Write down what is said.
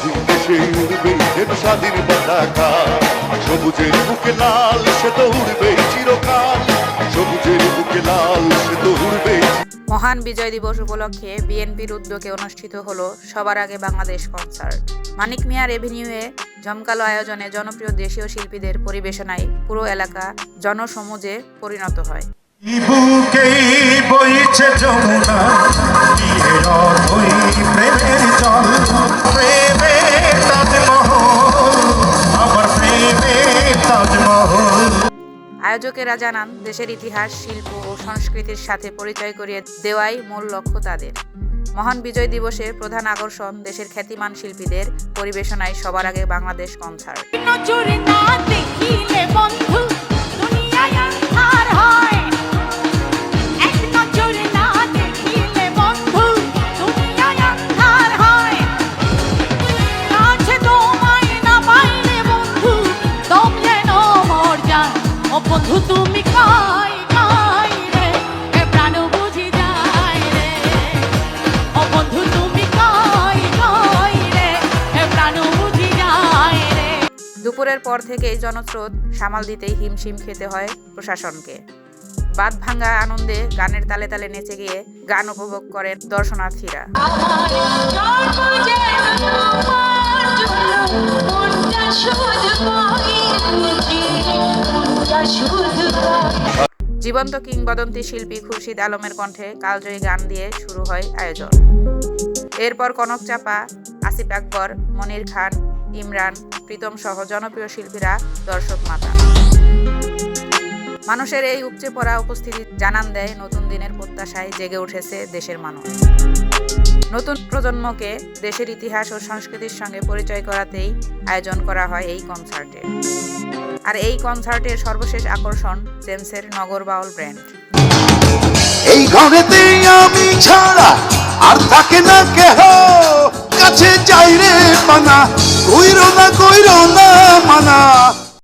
স্বাধীন দেশে উড়বে যেন স্বাধীন পতাকা, সবুজের বুকে লাল সে তো উড়বে চিরকাল, সবুজের বুকে লাল সে তো উড়বে। মহান বিজয় দিবস উপলক্ষে বিএনপির উদ্যোগে অনুষ্ঠিত হলো সবার আগে বাংলাদেশ কনসার্ট। মানিক মিয়া এভিনিউয়ে জমকালো আয়োজনে জনপ্রিয় দেশীয় শিল্পীদের পরিবেশনায় পুরো এলাকা জনসমুজে পরিণত হয়। আয়োজকেরা জানান, দেশের ইতিহাস, শিল্প ও সংস্কৃতির সাথে পরিচয় করিয়ে দেওয়াই মূল লক্ষ্য তাদের। মহান বিজয় দিবসে প্রধান আকর্ষণ দেশের খ্যাতিমান শিল্পীদের পরিবেশনায় সবার আগে বাংলাদেশ কনসার্ট। বন্ধু তুমি কই কই রে, এ প্রাণ বুঝি যায় রে। ও বন্ধু তুমি কই কই রে, এ প্রাণ বুঝি যায় রে। দুপুরের পর থেকেই জনস্রোত সামাল দিতেই হিমশিম খেতে হয় প্রশাসনকে। বাদ ভাঙ্গা আনন্দে গানের তালে তালে নেচে গিয়ে গান উপভোগ করেন দর্শনার্থীরা। জীবন্ত কিংবদন্তি শিল্পী খুরশিদ আলমের কণ্ঠে কালজয়ী গান দিয়ে শুরু হয় আয়োজন। এরপর কনক চাপা, আসিফ আকবর, মনির খান, ইমরান, প্রীতম সহ জনপ্রিয় শিল্পীরা দর্শক মাতান। মানুষের এই উপচে পড়া উপস্থিতি জানান দেয় নতুন দিনের প্রত্যাশায় জেগে উঠেছে দেশের মানুষ। নতুন প্রজন্মকে দেশের ইতিহাস ও সংস্কৃতির সঙ্গে পরিচয় করাতেই আয়োজন করা হয় এই কনসার্টের। আর এই কনসার্টের সর্বশেষ আকর্ষণ জেমসের নগর বাউল ব্র্যান্ড। এই ঘরেতে আমি ছাড়া আর থাকে না কেহ, কাছে যাই রে পানা, কইরো না মানা।